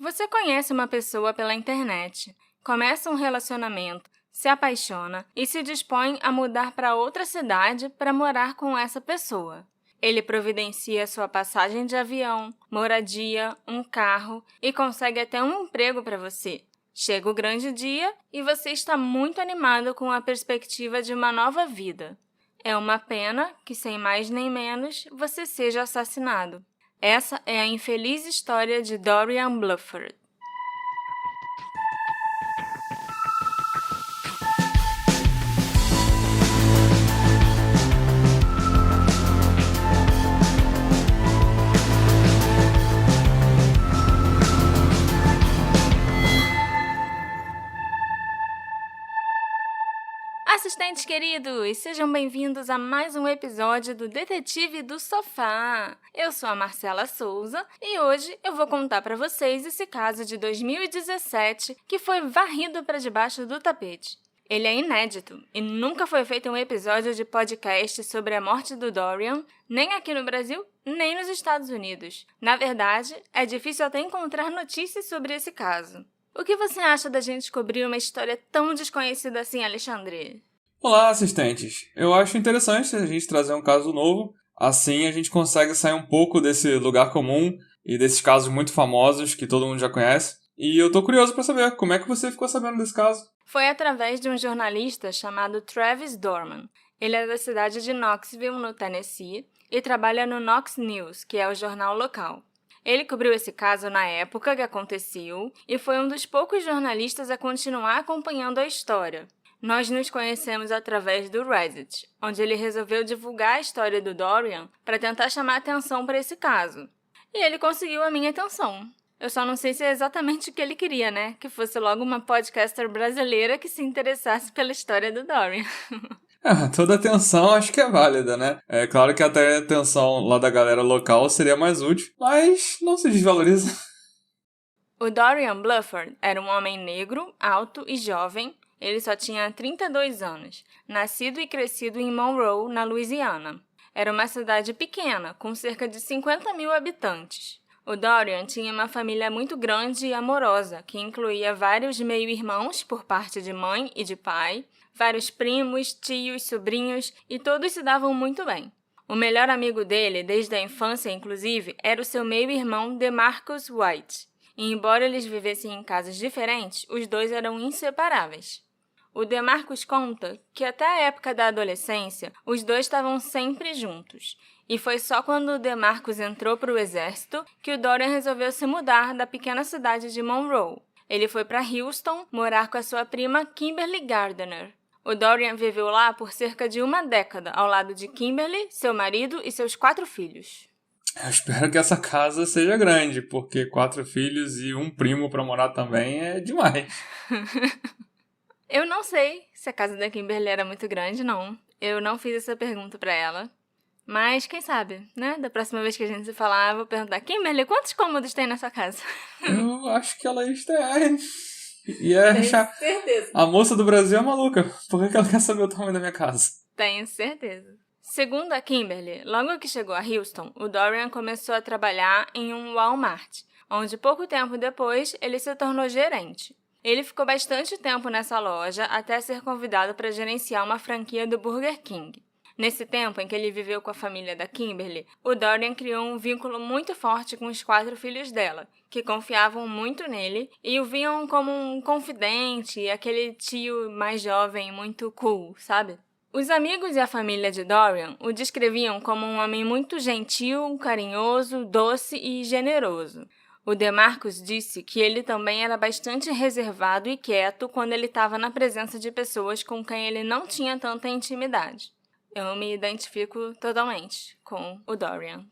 Você conhece uma pessoa pela internet, começa um relacionamento, se apaixona e se dispõe a mudar para outra cidade para morar com essa pessoa. Ele providencia sua passagem de avião, moradia, um carro e consegue até um emprego para você. Chega o grande dia e você está muito animado com a perspectiva de uma nova vida. É uma pena que, sem mais nem menos, você seja assassinado. Essa é a infeliz história de Dorian Bluford. Assistentes queridos, sejam bem-vindos a mais um episódio do Detetive do Sofá. Eu sou a Marcela Souza e hoje eu vou contar para vocês esse caso de 2017 que foi varrido para debaixo do tapete. Ele é inédito e nunca foi feito um episódio de podcast sobre a morte do Dorian, nem aqui no Brasil, nem nos Estados Unidos. Na verdade, é difícil até encontrar notícias sobre esse caso. O que você acha da gente descobrir uma história tão desconhecida assim, Alexandre? Olá, assistentes! Eu acho interessante a gente trazer um caso novo, assim a gente consegue sair um pouco desse lugar comum e desses casos muito famosos que todo mundo já conhece. E eu tô curioso para saber como é que você ficou sabendo desse caso. Foi através de um jornalista chamado Travis Dorman. Ele é da cidade de Knoxville, no Tennessee, e trabalha no Knox News, que é o jornal local. Ele cobriu esse caso na época que aconteceu e foi um dos poucos jornalistas a continuar acompanhando a história. Nós nos conhecemos através do Reddit, onde ele resolveu divulgar a história do Dorian para tentar chamar atenção para esse caso. E ele conseguiu a minha atenção. Eu só não sei se é exatamente o que ele queria, né? Que fosse logo uma podcaster brasileira que se interessasse pela história do Dorian. Toda atenção acho que é válida, né? É claro que até a atenção lá da galera local seria mais útil, mas não se desvaloriza. O Dorian Bluford era um homem negro, alto e jovem. Ele só tinha 32 anos, nascido e crescido em Monroe, na Louisiana. Era uma cidade pequena, com cerca de 50 mil habitantes. O Dorian tinha uma família muito grande e amorosa, que incluía vários meio-irmãos por parte de mãe e de pai, vários primos, tios, sobrinhos, e todos se davam muito bem. O melhor amigo dele, desde a infância inclusive, era o seu meio-irmão DeMarcus White. E embora eles vivessem em casas diferentes, os dois eram inseparáveis. O DeMarcus conta que até a época da adolescência, os dois estavam sempre juntos. E foi só quando o DeMarcus entrou para o exército que o Dorian resolveu se mudar da pequena cidade de Monroe. Ele foi para Houston morar com a sua prima Kimberly Gardner. O Dorian viveu lá por cerca de uma década, ao lado de Kimberly, seu marido e seus 4 filhos. Eu espero que essa casa seja grande, porque 4 filhos e um primo para morar também é demais. Eu não sei se a casa da Kimberly era muito grande, não. Eu não fiz essa pergunta pra ela. Mas quem sabe, né? Da próxima vez que a gente se falar, eu vou perguntar: Kimberly, quantos cômodos tem na sua casa? Eu acho que ela está... Tenho certeza. A moça do Brasil é maluca. Por que ela quer saber o tamanho da minha casa? Tenho certeza. Segundo a Kimberly, logo que chegou a Houston, o Dorian começou a trabalhar em um Walmart, onde pouco tempo depois ele se tornou gerente. Ele ficou bastante tempo nessa loja até ser convidado para gerenciar uma franquia do Burger King. Nesse tempo em que ele viveu com a família da Kimberly, o Dorian criou um vínculo muito forte com os 4 filhos dela, que confiavam muito nele e o viam como um confidente, aquele tio mais jovem, muito cool, sabe? Os amigos e a família de Dorian o descreviam como um homem muito gentil, carinhoso, doce e generoso. O DeMarcus disse que ele também era bastante reservado e quieto quando ele estava na presença de pessoas com quem ele não tinha tanta intimidade. Eu me identifico totalmente com o Dorian.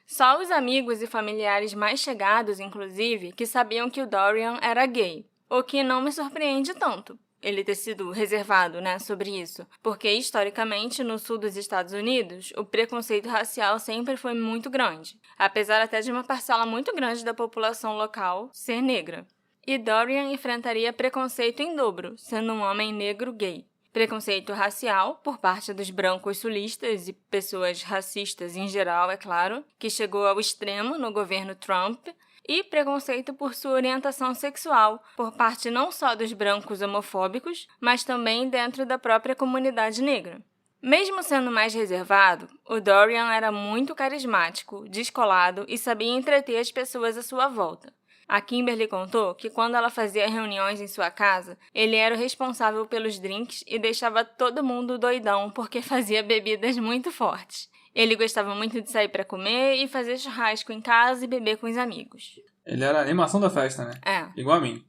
Só os amigos e familiares mais chegados, inclusive, que sabiam que o Dorian era gay, o que não me surpreende tanto. Ele ter sido reservado, sobre isso, porque historicamente no sul dos Estados Unidos o preconceito racial sempre foi muito grande, apesar até de uma parcela muito grande da população local ser negra. E Dorian enfrentaria preconceito em dobro, sendo um homem negro gay. Preconceito racial por parte dos brancos sulistas e pessoas racistas em geral, é claro, que chegou ao extremo no governo Trump, e preconceito por sua orientação sexual, por parte não só dos brancos homofóbicos, mas também dentro da própria comunidade negra. Mesmo sendo mais reservado, o Dorian era muito carismático, descolado e sabia entreter as pessoas à sua volta. A Kimberly contou que quando ela fazia reuniões em sua casa, ele era o responsável pelos drinks e deixava todo mundo doidão porque fazia bebidas muito fortes. Ele gostava muito de sair para comer e fazer churrasco em casa e beber com os amigos. Ele era a animação da festa, né? É. Igual a mim.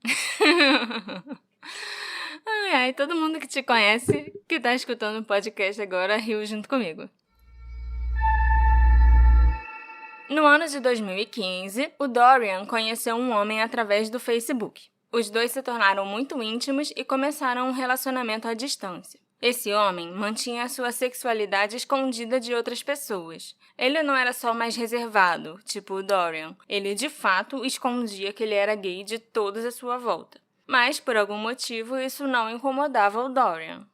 Ai, todo mundo que te conhece, que tá escutando o podcast agora, riu junto comigo. No ano de 2015, o Dorian conheceu um homem através do Facebook. Os dois se tornaram muito íntimos e começaram um relacionamento à distância. Esse homem mantinha a sua sexualidade escondida de outras pessoas. Ele não era só mais reservado, tipo o Dorian. Ele, de fato, escondia que ele era gay de todos à sua volta. Mas, por algum motivo, isso não incomodava o Dorian.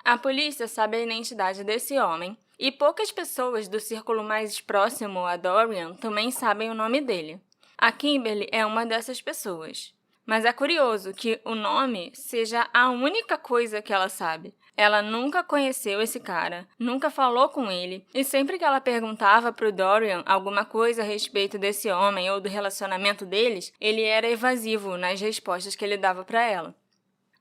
A polícia sabe a identidade desse homem, e poucas pessoas do círculo mais próximo a Dorian também sabem o nome dele. A Kimberly é uma dessas pessoas. Mas é curioso que o nome seja a única coisa que ela sabe. Ela nunca conheceu esse cara, nunca falou com ele, e sempre que ela perguntava pro Dorian alguma coisa a respeito desse homem ou do relacionamento deles, ele era evasivo nas respostas que ele dava para ela.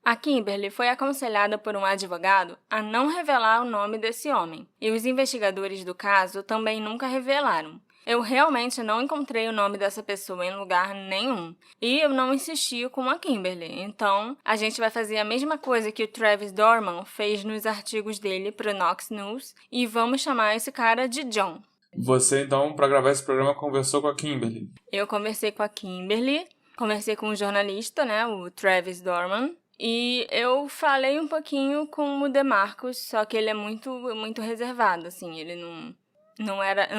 A Kimberly foi aconselhada por um advogado a não revelar o nome desse homem, e os investigadores do caso também nunca revelaram. Eu realmente não encontrei o nome dessa pessoa em lugar nenhum. E eu não insisti com a Kimberly. Então, a gente vai fazer a mesma coisa que o Travis Dorman fez nos artigos dele pro Knox News e vamos chamar esse cara de John. Você, então, para gravar esse programa, conversou com a Kimberly? Eu conversei com a Kimberly, conversei com o jornalista, né, o Travis Dorman, e eu falei um pouquinho com o DeMarcus, só que ele é muito reservado, assim, ele não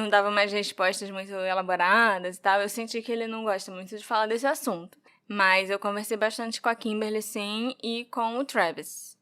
dava mais respostas muito elaboradas e tal. Eu senti que ele não gosta muito de falar desse assunto. Mas eu conversei bastante com a Kimberly, sim, e com o Travis.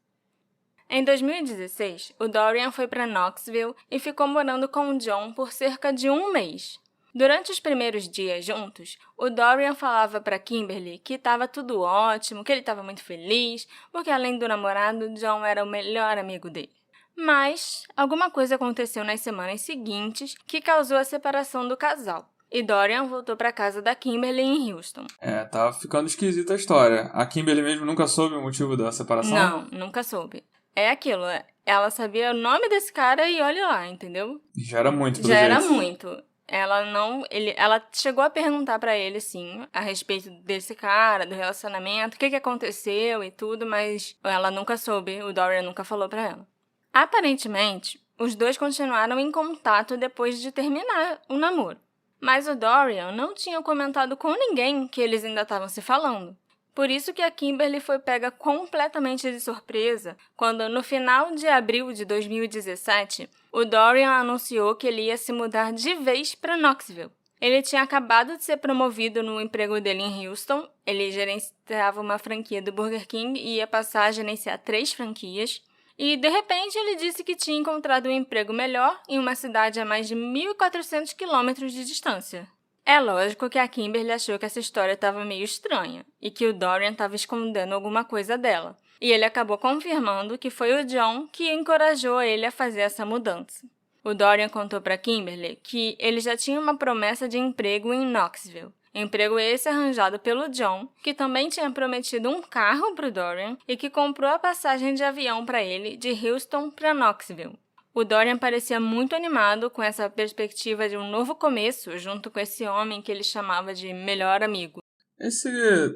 Em 2016, o Dorian foi para Knoxville e ficou morando com o John por cerca de um mês. Durante os primeiros dias juntos, o Dorian falava para Kimberly que estava tudo ótimo, que ele estava muito feliz, porque além do namorado, o John era o melhor amigo dele. Mas alguma coisa aconteceu nas semanas seguintes que causou a separação do casal. E Dorian voltou para casa da Kimberly em Houston. Tá ficando esquisita a história. A Kimberly mesmo nunca soube o motivo da separação? Não, nunca soube. É aquilo, ela sabia o nome desse cara e olha lá, entendeu? Já era muito, pelo Já jeito. era muito. Ela chegou a perguntar pra ele, sim, a respeito desse cara, do relacionamento, o que aconteceu e tudo, mas ela nunca soube, o Dorian nunca falou pra ela. Aparentemente, os dois continuaram em contato depois de terminar o namoro. Mas o Dorian não tinha comentado com ninguém que eles ainda estavam se falando. Por isso que a Kimberly foi pega completamente de surpresa quando, no final de abril de 2017, o Dorian anunciou que ele ia se mudar de vez para Knoxville. Ele tinha acabado de ser promovido no emprego dele em Houston, ele gerenciava uma franquia do Burger King e ia passar a gerenciar 3 franquias. E, de repente, ele disse que tinha encontrado um emprego melhor em uma cidade a mais de 1.400 quilômetros de distância. É lógico que a Kimberly achou que essa história estava meio estranha e que o Dorian estava escondendo alguma coisa dela. E ele acabou confirmando que foi o John que encorajou ele a fazer essa mudança. O Dorian contou para Kimberly que ele já tinha uma promessa de emprego em Knoxville. Emprego esse arranjado pelo John, que também tinha prometido um carro para o Dorian e que comprou a passagem de avião para ele de Houston para Knoxville. O Dorian parecia muito animado com essa perspectiva de um novo começo junto com esse homem que ele chamava de melhor amigo. Esse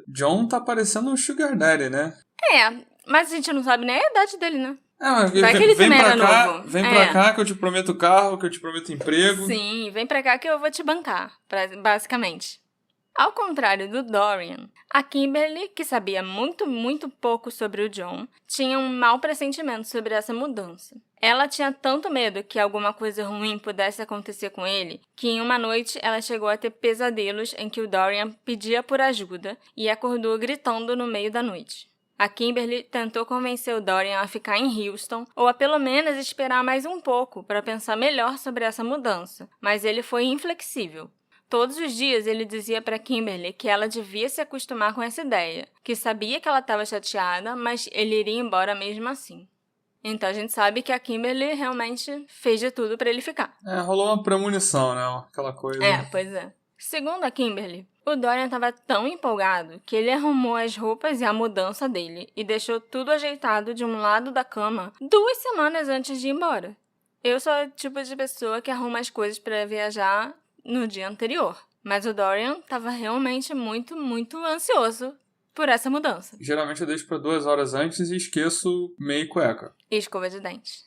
John tá parecendo um sugar daddy, né? Mas a gente não sabe nem a idade dele, né? Mas vai que ele vem também pra era cá, novo. Vem pra cá que eu te prometo carro, que eu te prometo emprego. Sim, vem pra cá que eu vou te bancar, basicamente. Ao contrário do Dorian, a Kimberly, que sabia muito pouco sobre o John, tinha um mau pressentimento sobre essa mudança. Ela tinha tanto medo que alguma coisa ruim pudesse acontecer com ele, que em uma noite ela chegou a ter pesadelos em que o Dorian pedia por ajuda e acordou gritando no meio da noite. A Kimberly tentou convencer o Dorian a ficar em Houston ou a pelo menos esperar mais um pouco para pensar melhor sobre essa mudança, mas ele foi inflexível. Todos os dias ele dizia para Kimberly que ela devia se acostumar com essa ideia, que sabia que ela estava chateada, mas ele iria embora mesmo assim. Então a gente sabe que a Kimberly realmente fez de tudo para ele ficar. Rolou uma premonição, né? Aquela coisa. Pois é. Segundo a Kimberly, o Dorian estava tão empolgado que ele arrumou as roupas e a mudança dele e deixou tudo ajeitado de um lado da cama 2 semanas antes de ir embora. Eu sou o tipo de pessoa que arruma as coisas para viajar no dia anterior, mas o Dorian estava realmente muito, muito ansioso por essa mudança. Geralmente eu deixo para 2 horas antes e esqueço meio cueca. E escova de dente.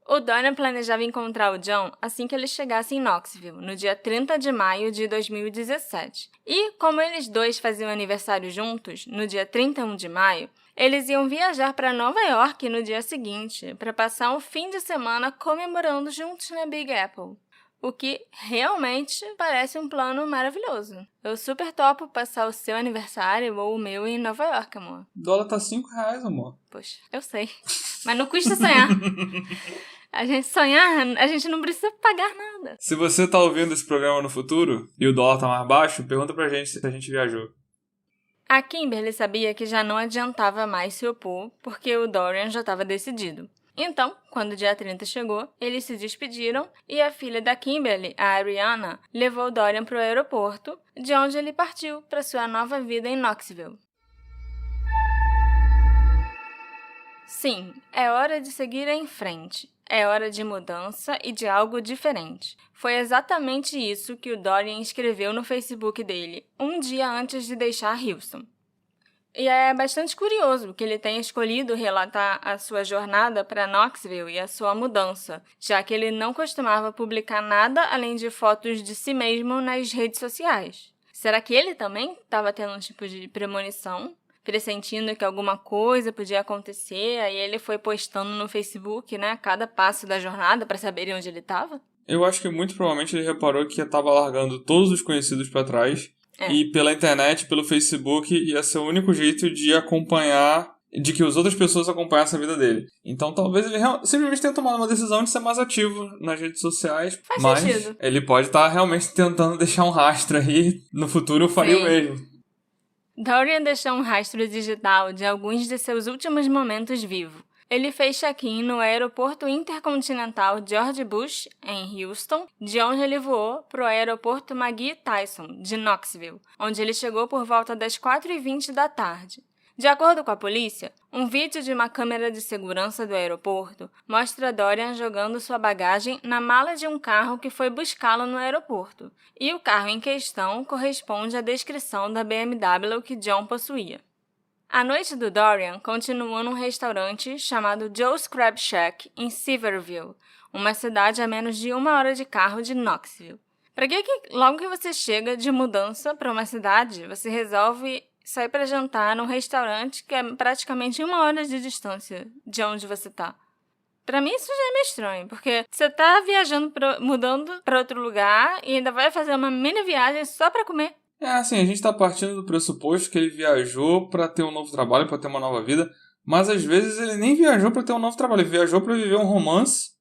O Dorian planejava encontrar o John assim que ele chegasse em Knoxville, no dia 30 de maio de 2017. E, como eles dois faziam aniversário juntos, no dia 31 de maio, eles iam viajar para Nova York no dia seguinte, para passar um fim de semana comemorando juntos na Big Apple. O que realmente parece um plano maravilhoso. Eu super topo passar o seu aniversário ou o meu em Nova York, amor. O dólar tá R$5, amor. Poxa, eu sei. Mas não custa sonhar. A gente sonhar, a gente não precisa pagar nada. Se você tá ouvindo esse programa no futuro e o dólar tá mais baixo, pergunta pra gente se a gente viajou. A Kimberly sabia que já não adiantava mais se opor, porque o Dorian já estava decidido. Então, quando o dia 30 chegou, eles se despediram e a filha da Kimberly, a Ariana, levou o Dorian para o aeroporto, de onde ele partiu para sua nova vida em Knoxville. Sim, é hora de seguir em frente. É hora de mudança e de algo diferente. Foi exatamente isso que o Dorian escreveu no Facebook dele, um dia antes de deixar Houston. E é bastante curioso que ele tenha escolhido relatar a sua jornada para Knoxville e a sua mudança, já que ele não costumava publicar nada além de fotos de si mesmo nas redes sociais. Será que ele também estava tendo um tipo de premonição? Pressentindo que alguma coisa podia acontecer, aí ele foi postando no Facebook, né, cada passo da jornada para saber onde ele estava? Eu acho que muito provavelmente ele reparou que estava largando todos os conhecidos para trás. E pela internet, pelo Facebook, ia ser o único jeito de acompanhar, de que as outras pessoas acompanhassem a vida dele. Então talvez ele simplesmente tenha tomado uma decisão de ser mais ativo nas redes sociais. Faz sentido. Ele pode estar realmente tentando deixar um rastro aí. No futuro eu faria o mesmo. Dorian deixou um rastro digital de alguns de seus últimos momentos vivo. Ele fez check-in no aeroporto intercontinental George Bush, em Houston, de onde ele voou para o aeroporto McGhee Tyson, de Knoxville, onde ele chegou por volta das 4h20 da tarde. De acordo com a polícia, um vídeo de uma câmera de segurança do aeroporto mostra Dorian jogando sua bagagem na mala de um carro que foi buscá-lo no aeroporto, e o carro em questão corresponde à descrição da BMW que John possuía. A noite do Dorian continuou num restaurante chamado Joe's Crab Shack, em Sevierville, uma cidade a menos de 1 hora de carro de Knoxville. Para que logo que você chega de mudança para uma cidade, você resolve sair para jantar num restaurante que é praticamente 1 hora de distância de onde você tá? Para mim isso já é meio estranho, porque você tá viajando, mudando para outro lugar e ainda vai fazer uma mini viagem só para comer. Assim, a gente tá partindo do pressuposto que ele viajou pra ter um novo trabalho, pra ter uma nova vida, mas às vezes ele nem viajou pra ter um novo trabalho, ele viajou pra viver um romance,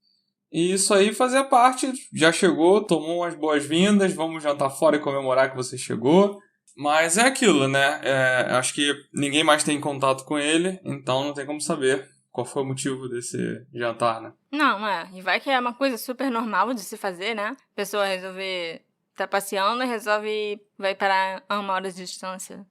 e isso aí fazia parte, já chegou, tomou umas boas-vindas, vamos jantar fora e comemorar que você chegou, mas é aquilo, né, acho que ninguém mais tem contato com ele, então não tem como saber qual foi o motivo desse jantar, né? Não, e vai que é uma coisa super normal de se fazer, né, a pessoa resolver... tá passeando e vai parar a 1 hora de distância.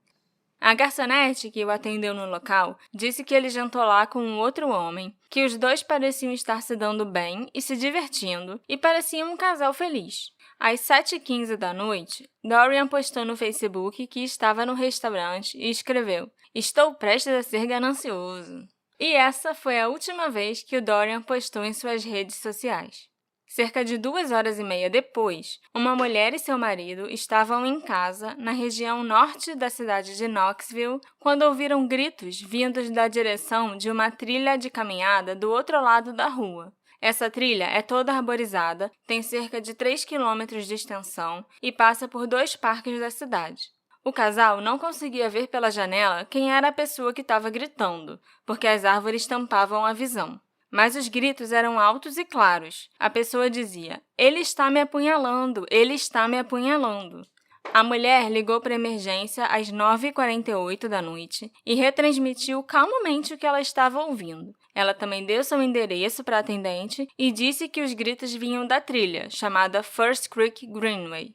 A garçonete que o atendeu no local disse que ele jantou lá com um outro homem, que os dois pareciam estar se dando bem e se divertindo, e pareciam um casal feliz. Às 7h15 da noite, Dorian postou no Facebook que estava no restaurante e escreveu: "Estou prestes a ser ganancioso." E essa foi a última vez que o Dorian postou em suas redes sociais. Cerca de 2h30 depois, uma mulher e seu marido estavam em casa, na região norte da cidade de Knoxville, quando ouviram gritos vindos da direção de uma trilha de caminhada do outro lado da rua. Essa trilha é toda arborizada, tem cerca de 3 quilômetros de extensão e passa por 2 parques da cidade. O casal não conseguia ver pela janela quem era a pessoa que estava gritando, porque as árvores tampavam a visão. mas os gritos eram altos e claros. A pessoa dizia: "Ele está me apunhalando! Ele está me apunhalando!" A mulher ligou para a emergência às 9h48 da noite e retransmitiu calmamente o que ela estava ouvindo. Ela também deu seu endereço para a atendente e disse que os gritos vinham da trilha, chamada First Creek Greenway.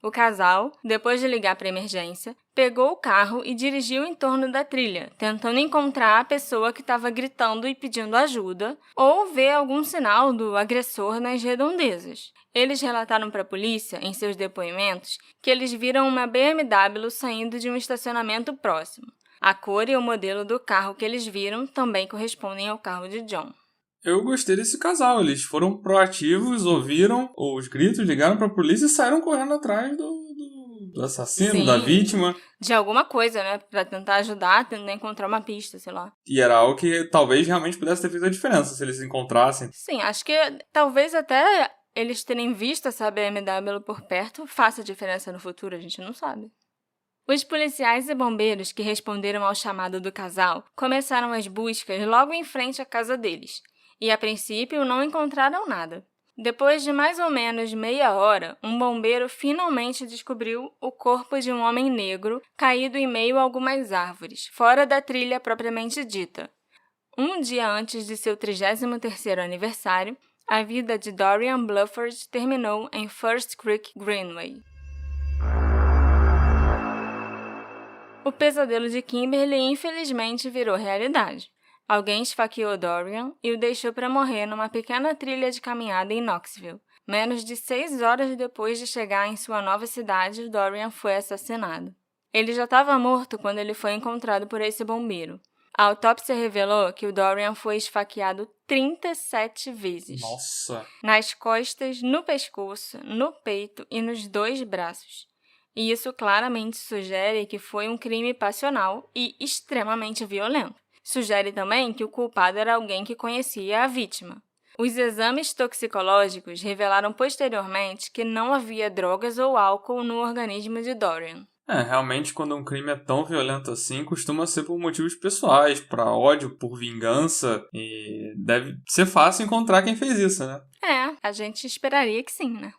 O casal, depois de ligar para a emergência, pegou o carro e dirigiu em torno da trilha, tentando encontrar a pessoa que estava gritando e pedindo ajuda ou ver algum sinal do agressor nas redondezas. Eles relataram para a polícia, em seus depoimentos, que eles viram uma BMW saindo de um estacionamento próximo. A cor e o modelo do carro que eles viram também correspondem ao carro de John. Eu gostei desse casal. Eles foram proativos, ouviram os gritos, ligaram pra polícia e saíram correndo atrás do assassino, Sim, da vítima. de alguma coisa, né? Pra tentar ajudar, tentar encontrar uma pista, sei lá. E era algo que talvez realmente pudesse ter feito a diferença se eles se encontrassem. Sim, acho que talvez até eles terem visto essa BMW por perto faça diferença no futuro, a gente não sabe. Os policiais e bombeiros que responderam ao chamado do casal começaram as buscas logo em frente à casa deles. E, a princípio, não encontraram nada. Depois de mais ou menos meia hora, um bombeiro finalmente descobriu o corpo de um homem negro caído em meio a algumas árvores, fora da trilha propriamente dita. Um dia antes de seu 33º aniversário, a vida de Dorian Blufford terminou em First Creek Greenway. O pesadelo de Kimberly infelizmente virou realidade. Alguém esfaqueou Dorian e o deixou para morrer numa pequena trilha de caminhada em Knoxville. Menos de 6 horas depois de chegar em sua nova cidade, Dorian foi assassinado. Ele já estava morto quando ele foi encontrado por esse bombeiro. A autópsia revelou que o Dorian foi esfaqueado 37 vezes. Nossa! Nas costas, no pescoço, no peito e nos 2 braços. E isso claramente sugere que foi um crime passional e extremamente violento. Sugere também que o culpado era alguém que conhecia a vítima. Os exames toxicológicos revelaram posteriormente que não havia drogas ou álcool no organismo de Dorian. Realmente, quando um crime é tão violento assim, costuma ser por motivos pessoais, por ódio, por vingança, e deve ser fácil encontrar quem fez isso, né? A gente esperaria que sim, né?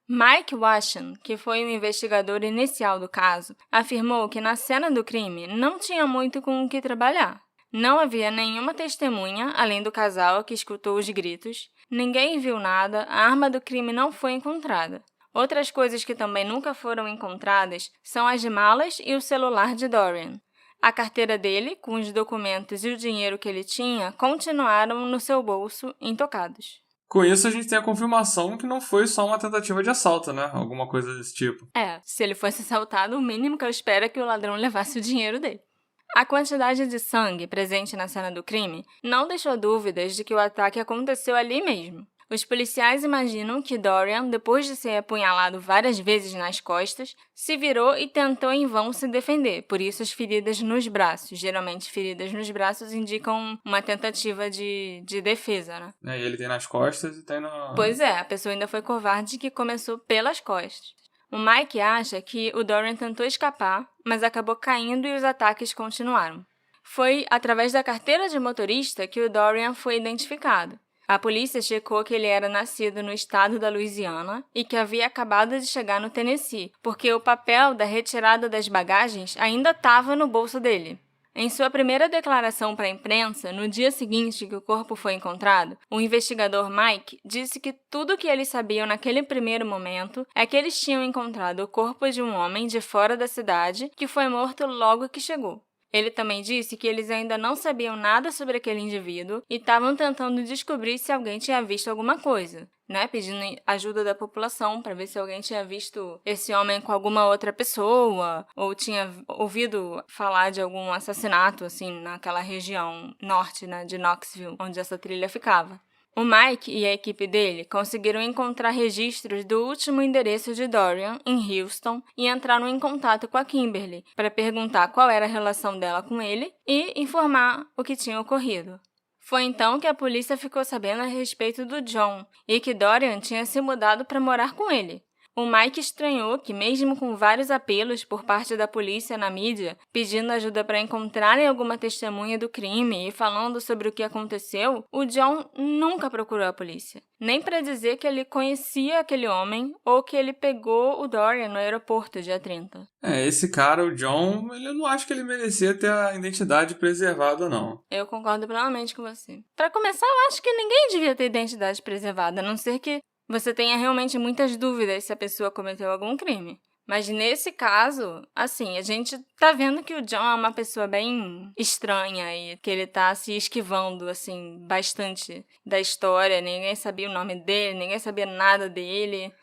Mike Washan, que foi o investigador inicial do caso, afirmou que na cena do crime não tinha muito com o que trabalhar. Não havia nenhuma testemunha, além do casal que escutou os gritos. Ninguém viu nada, a arma do crime não foi encontrada. Outras coisas que também nunca foram encontradas são as malas e o celular de Dorian. A carteira dele, com os documentos e o dinheiro que ele tinha, continuaram no seu bolso, intocados. Com isso, a gente tem a confirmação que não foi só uma tentativa de assalto, né? Alguma coisa desse tipo. Se ele fosse assaltado, o mínimo que eu espero é que o ladrão levasse o dinheiro dele. A quantidade de sangue presente na cena do crime não deixou dúvidas de que o ataque aconteceu ali mesmo. Os policiais imaginam que Dorian, depois de ser apunhalado várias vezes nas costas, se virou e tentou em vão se defender, por isso as feridas nos braços. Geralmente, feridas nos braços indicam uma tentativa de defesa, né? E ele tem nas costas e tem no... Pois é, a pessoa ainda foi covarde que começou pelas costas. O Mike acha que o Dorian tentou escapar, mas acabou caindo e os ataques continuaram. Foi através da carteira de motorista que o Dorian foi identificado. A polícia checou que ele era nascido no estado da Louisiana e que havia acabado de chegar no Tennessee, porque o papel da retirada das bagagens ainda estava no bolso dele. Em sua primeira declaração para a imprensa, no dia seguinte que o corpo foi encontrado, o investigador Mike disse que tudo o que eles sabiam naquele primeiro momento é que eles tinham encontrado o corpo de um homem de fora da cidade que foi morto logo que chegou. Ele também disse que eles ainda não sabiam nada sobre aquele indivíduo e estavam tentando descobrir se alguém tinha visto alguma coisa, pedindo ajuda da população para ver se alguém tinha visto esse homem com alguma outra pessoa ou tinha ouvido falar de algum assassinato assim naquela região norte, de Knoxville, onde essa trilha ficava. O Mike e a equipe dele conseguiram encontrar registros do último endereço de Dorian, em Houston, e entraram em contato com a Kimberly para perguntar qual era a relação dela com ele e informar o que tinha ocorrido. Foi então que a polícia ficou sabendo a respeito do John e que Dorian tinha se mudado para morar com ele. O Mike estranhou que, mesmo com vários apelos por parte da polícia na mídia, pedindo ajuda para encontrarem alguma testemunha do crime e falando sobre o que aconteceu, o John nunca procurou a polícia. Nem para dizer que ele conhecia aquele homem ou que ele pegou o Dorian no aeroporto dia 30. Esse cara, o John, eu não acho que ele merecia ter a identidade preservada, não. Eu concordo plenamente com você. Para começar, eu acho que ninguém devia ter identidade preservada, a não ser que você tenha realmente muitas dúvidas se a pessoa cometeu algum crime. Mas nesse caso, assim, a gente tá vendo que o John é uma pessoa bem estranha e que ele tá se esquivando, assim, bastante da história. Ninguém sabia o nome dele, ninguém sabia nada dele.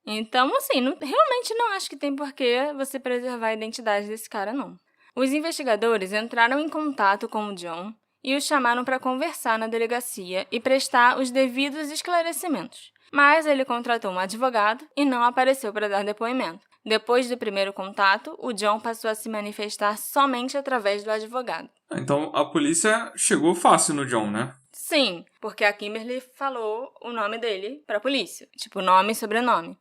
Então, assim, realmente não acho que tem por que você preservar a identidade desse cara, não. Os investigadores entraram em contato com o John e o chamaram para conversar na delegacia e prestar os devidos esclarecimentos. Mas ele contratou um advogado e não apareceu para dar depoimento. Depois do primeiro contato, o John passou a se manifestar somente através do advogado. Então a polícia chegou fácil no John, né? Sim, porque a Kimberly falou o nome dele para a polícia. Tipo, nome e sobrenome.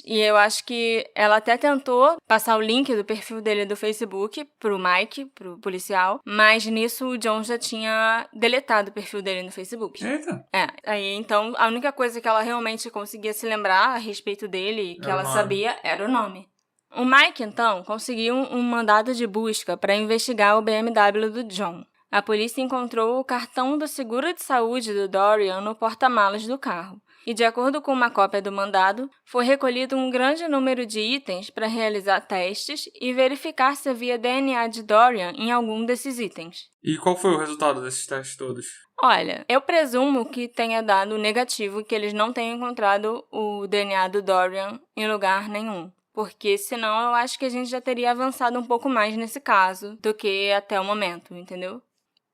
E eu acho que ela até tentou passar o link do perfil dele do Facebook pro Mike, pro policial, mas nisso o John já tinha deletado o perfil dele no Facebook. Eita! Aí então a única coisa que ela realmente conseguia se lembrar a respeito dele e que ela sabia era o nome. O Mike, então, conseguiu um mandado de busca para investigar o BMW do John. A polícia encontrou o cartão do seguro de saúde do Dorian no porta-malas do carro. E, de acordo com uma cópia do mandado, foi recolhido um grande número de itens para realizar testes e verificar se havia DNA de Dorian em algum desses itens. E qual foi o resultado desses testes todos? Olha, eu presumo que tenha dado negativo, que eles não tenham encontrado o DNA do Dorian em lugar nenhum. Porque senão eu acho que a gente já teria avançado um pouco mais nesse caso do que até o momento, entendeu?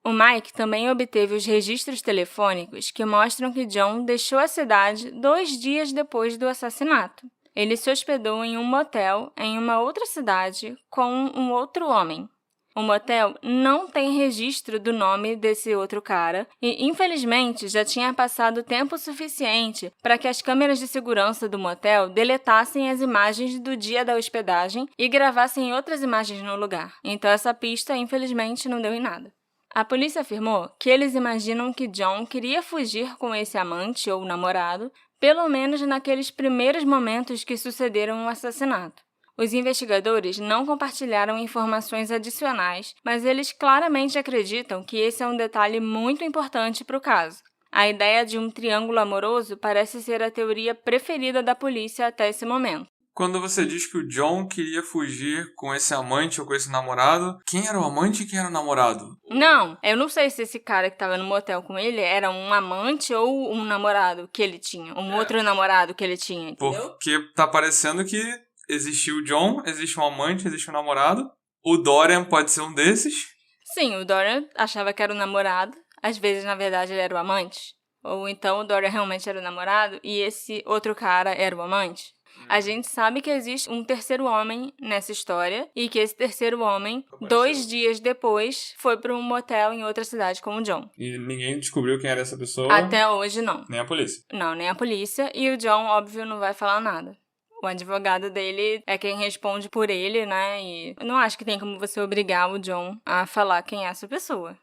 O Mike também obteve os registros telefônicos que mostram que John deixou a cidade 2 dias depois do assassinato. Ele se hospedou em um motel em uma outra cidade com um outro homem. O motel não tem registro do nome desse outro cara e, infelizmente, já tinha passado tempo suficiente para que as câmeras de segurança do motel deletassem as imagens do dia da hospedagem e gravassem outras imagens no lugar. Então essa pista, infelizmente, não deu em nada. A polícia afirmou que eles imaginam que John queria fugir com esse amante ou namorado, pelo menos naqueles primeiros momentos que sucederam o assassinato. Os investigadores não compartilharam informações adicionais, mas eles claramente acreditam que esse é um detalhe muito importante para o caso. A ideia de um triângulo amoroso parece ser a teoria preferida da polícia até esse momento. Quando você diz que o John queria fugir com esse amante ou com esse namorado, quem era o amante e quem era o namorado? Não, eu não sei se esse cara que estava no motel com ele era um amante ou um namorado que ele tinha. Outro namorado que ele tinha, entendeu? Porque tá parecendo que existe o John, existe um amante, existe um namorado. O Dorian pode ser um desses. Sim, o Dorian achava que era o namorado. Às vezes, na verdade, ele era o amante. Ou então o Dorian realmente era o namorado e esse outro cara era o amante. A gente sabe que existe um terceiro homem nessa história e que esse terceiro homem, 2 dias depois, foi para um motel em outra cidade com o John. E ninguém descobriu quem era essa pessoa? Até hoje, não. Nem a polícia? Não, nem a polícia. E o John, óbvio, não vai falar nada. O advogado dele é quem responde por ele, né? E eu não acho que tem como você obrigar o John a falar quem é essa pessoa.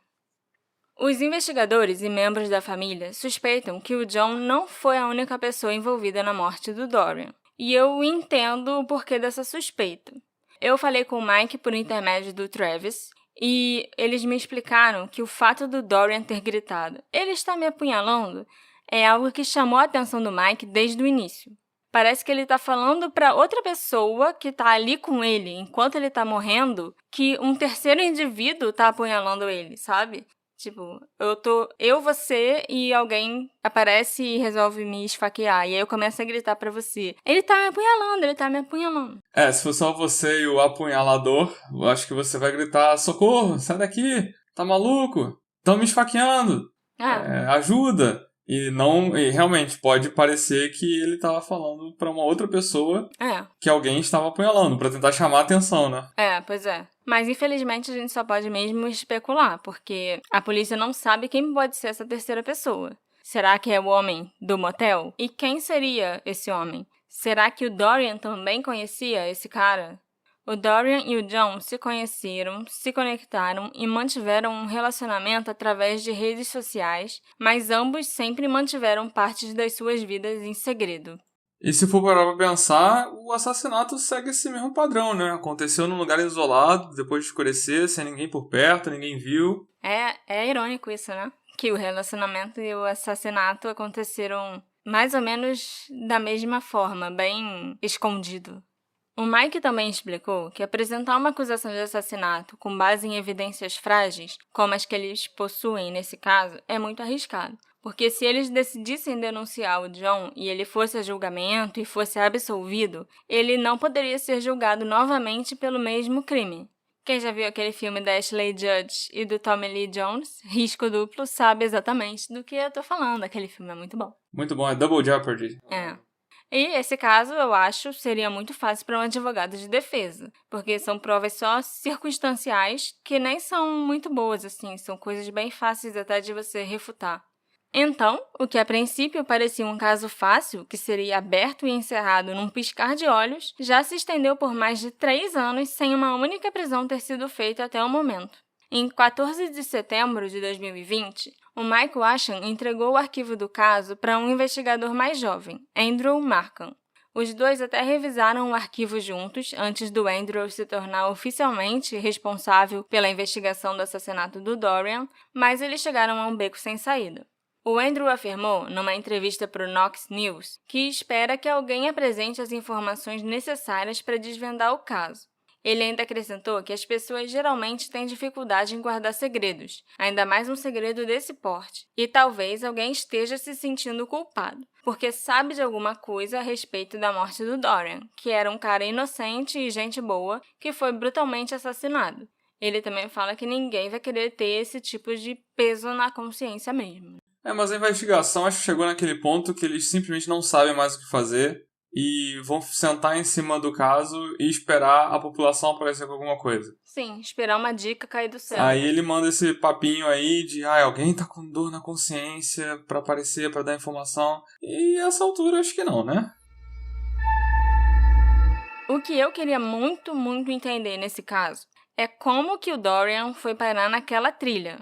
Os investigadores e membros da família suspeitam que o John não foi a única pessoa envolvida na morte do Dorian. E eu entendo o porquê dessa suspeita. Eu falei com o Mike por intermédio do Travis e eles me explicaram que o fato do Dorian ter gritado "Ele está me apunhalando" é algo que chamou a atenção do Mike desde o início. Parece que ele está falando para outra pessoa que está ali com ele enquanto ele está morrendo que um terceiro indivíduo está apunhalando ele, sabe? Tipo, eu, você e alguém aparece e resolve me esfaquear. E aí eu começo a gritar pra você: ele tá me apunhalando, ele tá me apunhalando. Se for só você e o apunhalador, eu acho que você vai gritar: socorro, sai daqui, tá maluco? Tão me esfaqueando, ajuda. E realmente pode parecer que ele tava falando pra uma outra pessoa que alguém estava apunhalando, pra tentar chamar a atenção, né? Pois é. Mas, infelizmente, a gente só pode mesmo especular, porque a polícia não sabe quem pode ser essa terceira pessoa. Será que é o homem do motel? E quem seria esse homem? Será que o Dorian também conhecia esse cara? O Dorian e o John se conheceram, se conectaram e mantiveram um relacionamento através de redes sociais, mas ambos sempre mantiveram partes das suas vidas em segredo. E se for parar pra pensar, o assassinato segue esse mesmo padrão, né? Aconteceu num lugar isolado, depois de escurecer, sem ninguém por perto, ninguém viu. É irônico isso, né? Que o relacionamento e o assassinato aconteceram mais ou menos da mesma forma, bem escondido. O Mike também explicou que apresentar uma acusação de assassinato com base em evidências frágeis, como as que eles possuem nesse caso, é muito arriscado. Porque se eles decidissem denunciar o John e ele fosse a julgamento e fosse absolvido, ele não poderia ser julgado novamente pelo mesmo crime. Quem já viu aquele filme da Ashley Judd e do Tommy Lee Jones, Risco Duplo, sabe exatamente do que eu tô falando. Aquele filme é muito bom. Muito bom, é Double Jeopardy. E esse caso, eu acho, seria muito fácil para um advogado de defesa, porque são provas só circunstanciais que nem são muito boas, assim, são coisas bem fáceis até de você refutar. Então, o que a princípio parecia um caso fácil, que seria aberto e encerrado num piscar de olhos, já se estendeu por mais de 3 anos sem uma única prisão ter sido feita até o momento. Em 14 de setembro de 2020, o Mike Washan entregou o arquivo do caso para um investigador mais jovem, Andrew Markham. Os dois até revisaram o arquivo juntos antes do Andrew se tornar oficialmente responsável pela investigação do assassinato do Dorian, mas eles chegaram a um beco sem saída. O Andrew afirmou, numa entrevista para o Knox News, que espera que alguém apresente as informações necessárias para desvendar o caso. Ele ainda acrescentou que as pessoas geralmente têm dificuldade em guardar segredos, ainda mais um segredo desse porte, e talvez alguém esteja se sentindo culpado, porque sabe de alguma coisa a respeito da morte do Dorian, que era um cara inocente e gente boa que foi brutalmente assassinado. Ele também fala que ninguém vai querer ter esse tipo de peso na consciência mesmo. Mas a investigação acho que chegou naquele ponto que eles simplesmente não sabem mais o que fazer e vão sentar em cima do caso e esperar a população aparecer com alguma coisa. Sim, esperar uma dica cair do céu. Aí ele manda esse papinho aí de alguém tá com dor na consciência pra aparecer, pra dar informação. E a essa altura acho que não, né? O que eu queria muito entender nesse caso é como que o Dorian foi parar naquela trilha.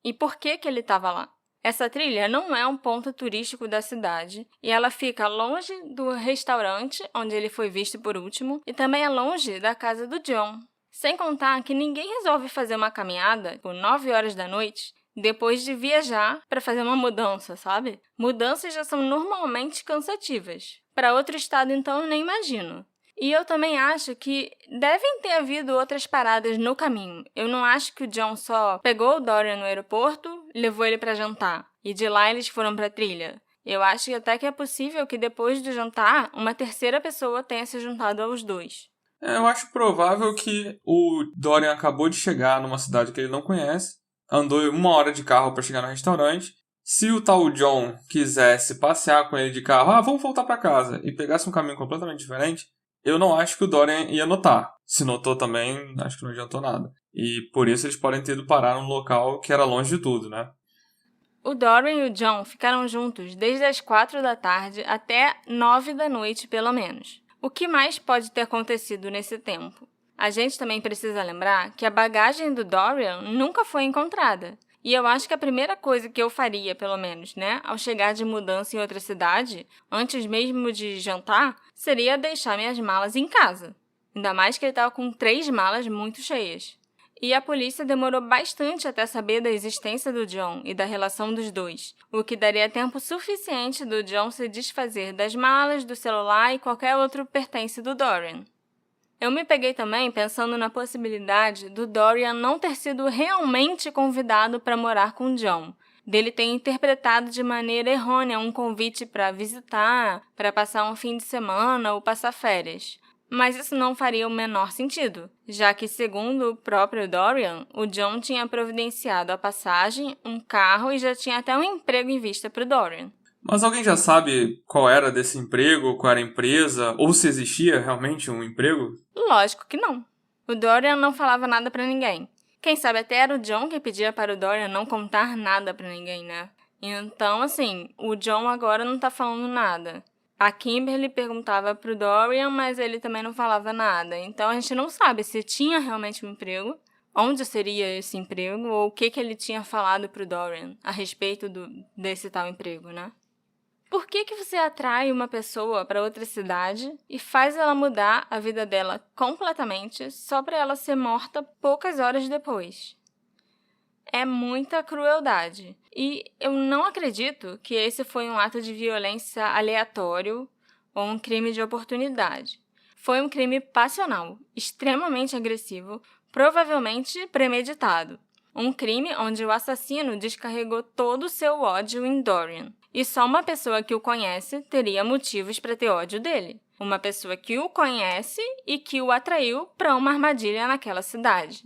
E por que ele estava lá? Essa trilha não é um ponto turístico da cidade e ela fica longe do restaurante onde ele foi visto por último e também é longe da casa do John. Sem contar que ninguém resolve fazer uma caminhada por 9 horas da noite depois de viajar para fazer uma mudança, sabe? Mudanças já são normalmente cansativas. Para outro estado, então, eu nem imagino. E eu também acho que devem ter havido outras paradas no caminho. Eu não acho que o John só pegou o Dorian no aeroporto, levou ele para jantar, e de lá eles foram para a trilha. Eu acho até que é possível que depois do jantar, uma terceira pessoa tenha se juntado aos dois. Eu acho provável que o Dorian acabou de chegar numa cidade que ele não conhece, andou 1 hora de carro para chegar no restaurante. Se o tal John quisesse passear com ele de carro, vamos voltar para casa, e pegasse um caminho completamente diferente, eu não acho que o Dorian ia notar. Se notou também, acho que não adiantou nada. E por isso eles podem ter ido parar num local que era longe de tudo, né? O Dorian e o John ficaram juntos desde as 4 da tarde até 9 da noite, pelo menos. O que mais pode ter acontecido nesse tempo? A gente também precisa lembrar que a bagagem do Dorian nunca foi encontrada. E eu acho que a primeira coisa que eu faria, pelo menos, ao chegar de mudança em outra cidade, antes mesmo de jantar, seria deixar minhas malas em casa. Ainda mais que ele estava com 3 malas muito cheias. E a polícia demorou bastante até saber da existência do John e da relação dos dois, o que daria tempo suficiente do John se desfazer das malas, do celular e qualquer outro pertence do Dorian. Eu me peguei também pensando na possibilidade do Dorian não ter sido realmente convidado para morar com John, dele ter interpretado de maneira errônea um convite para visitar, para passar um fim de semana ou passar férias. Mas isso não faria o menor sentido, já que, segundo o próprio Dorian, o John tinha providenciado a passagem, um carro e já tinha até um emprego em vista para o Dorian. Mas alguém já sabe qual era desse emprego, qual era a empresa, ou se existia realmente um emprego? Lógico que não. O Dorian não falava nada pra ninguém. Quem sabe até era o John que pedia para o Dorian não contar nada pra ninguém, né? Então, assim, o John agora não tá falando nada. A Kimberly perguntava pro Dorian, mas ele também não falava nada. Então a gente não sabe se tinha realmente um emprego, onde seria esse emprego, ou o que ele tinha falado pro Dorian a respeito desse tal emprego, né? Por que você atrai uma pessoa para outra cidade e faz ela mudar a vida dela completamente só para ela ser morta poucas horas depois? É muita crueldade. E eu não acredito que esse foi um ato de violência aleatório ou um crime de oportunidade. Foi um crime passional, extremamente agressivo, provavelmente premeditado. Um crime onde o assassino descarregou todo o seu ódio em Dorian. E só uma pessoa que o conhece teria motivos para ter ódio dele. Uma pessoa que o conhece e que o atraiu para uma armadilha naquela cidade.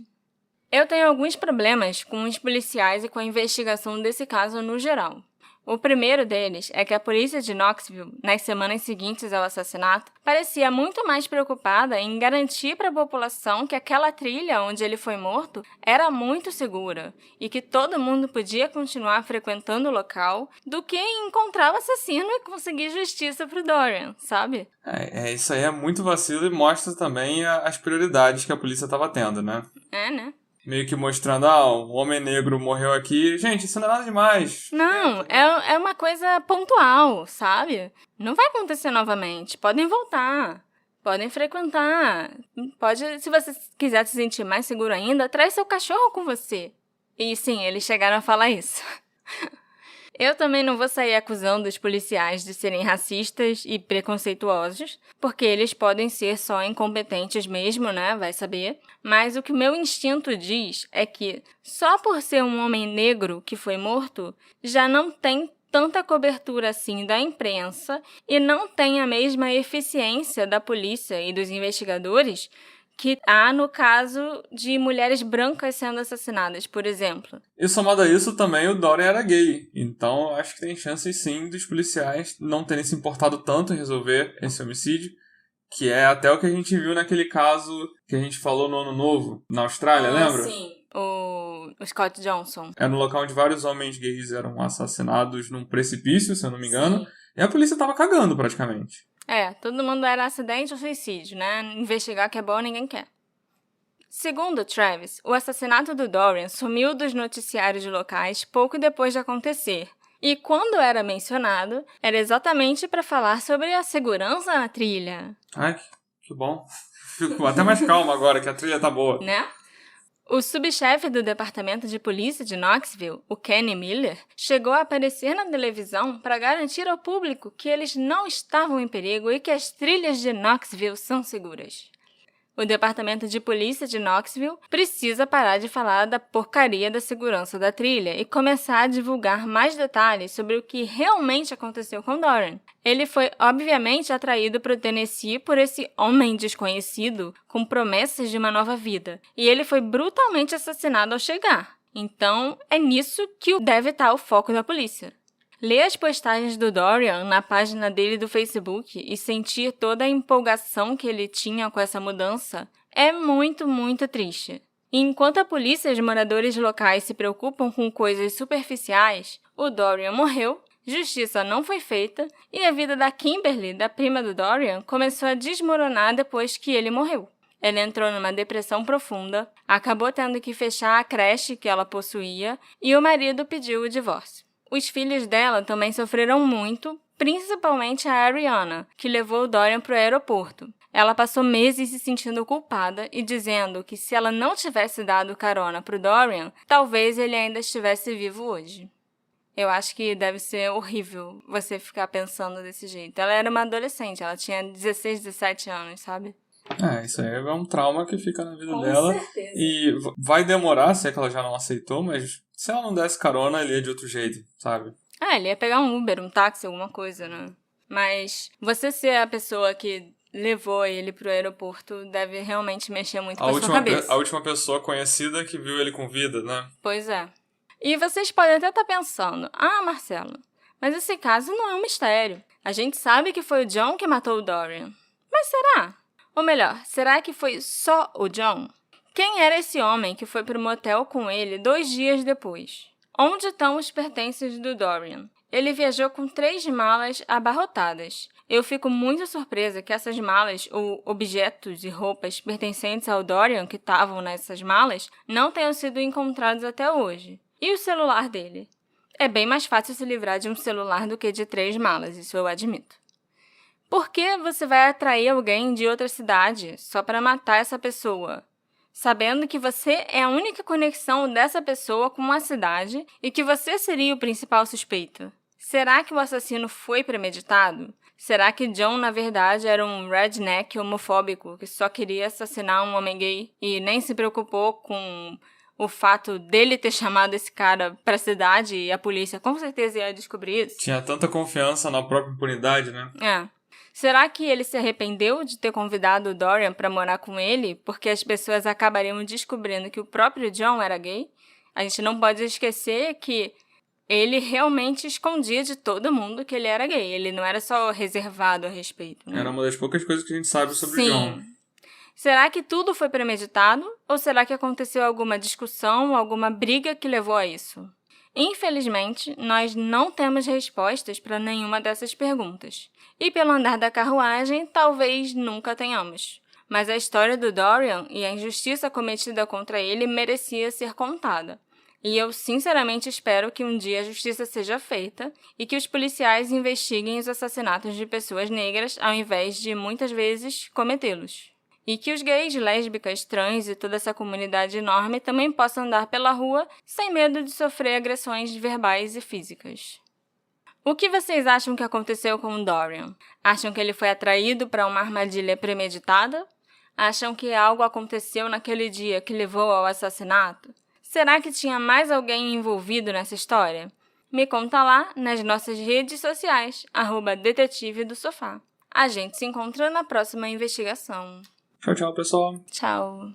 Eu tenho alguns problemas com os policiais e com a investigação desse caso no geral. O primeiro deles é que a polícia de Knoxville, nas semanas seguintes ao assassinato, parecia muito mais preocupada em garantir para a população que aquela trilha onde ele foi morto era muito segura e que todo mundo podia continuar frequentando o local do que em encontrar o assassino e conseguir justiça para o Dorian, sabe? Isso aí é muito vacilo e mostra também as prioridades que a polícia estava tendo, né? Né? Meio que mostrando, um homem negro morreu aqui. Gente, isso não é nada demais. Não, é uma coisa pontual, sabe? Não vai acontecer novamente. Podem voltar. Podem frequentar. Se você quiser se sentir mais seguro ainda, traz seu cachorro com você. E sim, eles chegaram a falar isso. Eu também não vou sair acusando os policiais de serem racistas e preconceituosos, porque eles podem ser só incompetentes mesmo, né? Vai saber. Mas o que o meu instinto diz é que, só por ser um homem negro que foi morto, já não tem tanta cobertura assim da imprensa e não tem a mesma eficiência da polícia e dos investigadores que há no caso de mulheres brancas sendo assassinadas, por exemplo. E somado a isso, também o Dorian era gay. Então, acho que tem chances sim dos policiais não terem se importado tanto em resolver esse homicídio, que é até o que a gente viu naquele caso que a gente falou no Ano Novo, na Austrália, lembra? Sim. O Scott Johnson. É no local onde vários homens gays eram assassinados num precipício, se eu não me engano. Sim. E a polícia tava cagando, praticamente. Todo mundo era acidente ou suicídio, né? Investigar que é bom, ninguém quer. Segundo Travis, o assassinato do Dorian sumiu dos noticiários locais pouco depois de acontecer. E quando era mencionado, era exatamente para falar sobre a segurança na trilha. Ai, que bom. Fico até mais calmo agora, que a trilha tá boa. Né? O subchefe do departamento de polícia de Knoxville, o Kenny Miller, chegou a aparecer na televisão para garantir ao público que eles não estavam em perigo e que as trilhas de Knoxville são seguras. O departamento de polícia de Knoxville precisa parar de falar da porcaria da segurança da trilha e começar a divulgar mais detalhes sobre o que realmente aconteceu com Dorian. Ele foi obviamente atraído para o Tennessee por esse homem desconhecido com promessas de uma nova vida, e ele foi brutalmente assassinado ao chegar. Então, é nisso que deve estar o foco da polícia. Ler as postagens do Dorian na página dele do Facebook e sentir toda a empolgação que ele tinha com essa mudança é muito, muito triste. E enquanto a polícia e os moradores locais se preocupam com coisas superficiais, o Dorian morreu, justiça não foi feita e a vida da Kimberly, da prima do Dorian, começou a desmoronar depois que ele morreu. Ela entrou numa depressão profunda, acabou tendo que fechar a creche que ela possuía e o marido pediu o divórcio. Os filhos dela também sofreram muito, principalmente a Ariana, que levou o Dorian para o aeroporto. Ela passou meses se sentindo culpada e dizendo que se ela não tivesse dado carona para o Dorian, talvez ele ainda estivesse vivo hoje. Eu acho que deve ser horrível você ficar pensando desse jeito. Ela era uma adolescente, ela tinha 16, 17 anos, sabe? Isso aí é um trauma que fica na vida Com dela. certeza. E vai demorar, se é que ela já não aceitou, mas se ela não desse carona, ele ia de outro jeito, sabe? Ele ia pegar um Uber, um táxi, alguma coisa, né? Mas você ser a pessoa que levou ele pro aeroporto deve realmente mexer muito com a sua cabeça. A última pessoa conhecida que viu ele com vida, né? Pois é. E vocês podem até estar pensando, Marcelo, mas esse caso não é um mistério. A gente sabe que foi o John que matou o Dorian. Mas será? Ou melhor, será que foi só o John? Quem era esse homem que foi pro motel com ele 2 dias depois? Onde estão os pertences do Dorian? ele viajou com 3 malas abarrotadas. Eu fico muito surpresa que essas malas, ou objetos e roupas pertencentes ao Dorian que estavam nessas malas, não tenham sido encontrados até hoje. E o celular dele? É bem mais fácil se livrar de um celular do que de 3 malas, isso eu admito. Por que você vai atrair alguém de outra cidade só para matar essa pessoa, sabendo que você é a única conexão dessa pessoa com a cidade e que você seria o principal suspeito? Será que o assassino foi premeditado? Será que John, na verdade, era um redneck homofóbico que só queria assassinar um homem gay e nem se preocupou com o fato dele ter chamado esse cara pra cidade e a polícia com certeza ia descobrir isso? Tinha tanta confiança na própria impunidade, né? Será que ele se arrependeu de ter convidado o Dorian para morar com ele porque as pessoas acabariam descobrindo que o próprio John era gay? A gente não pode esquecer que ele realmente escondia de todo mundo que ele era gay. Ele não era só reservado a respeito, né? Era uma das poucas coisas que a gente sabe sobre o John. Será que tudo foi premeditado? Ou será que aconteceu alguma discussão, alguma briga que levou a isso? Infelizmente, nós não temos respostas para nenhuma dessas perguntas. E pelo andar da carruagem, talvez nunca tenhamos. Mas a história do Dorian e a injustiça cometida contra ele merecia ser contada. E eu sinceramente espero que um dia a justiça seja feita e que os policiais investiguem os assassinatos de pessoas negras ao invés de, muitas vezes, cometê-los. E que os gays, lésbicas, trans e toda essa comunidade enorme também possam andar pela rua sem medo de sofrer agressões verbais e físicas. O que vocês acham que aconteceu com o Dorian? Acham que ele foi atraído para uma armadilha premeditada? Acham que algo aconteceu naquele dia que levou ao assassinato? Será que tinha mais alguém envolvido nessa história? Me conta lá nas nossas redes sociais, @detetive do sofá. A gente se encontra na próxima investigação. Tchau, tchau, pessoal. Tchau.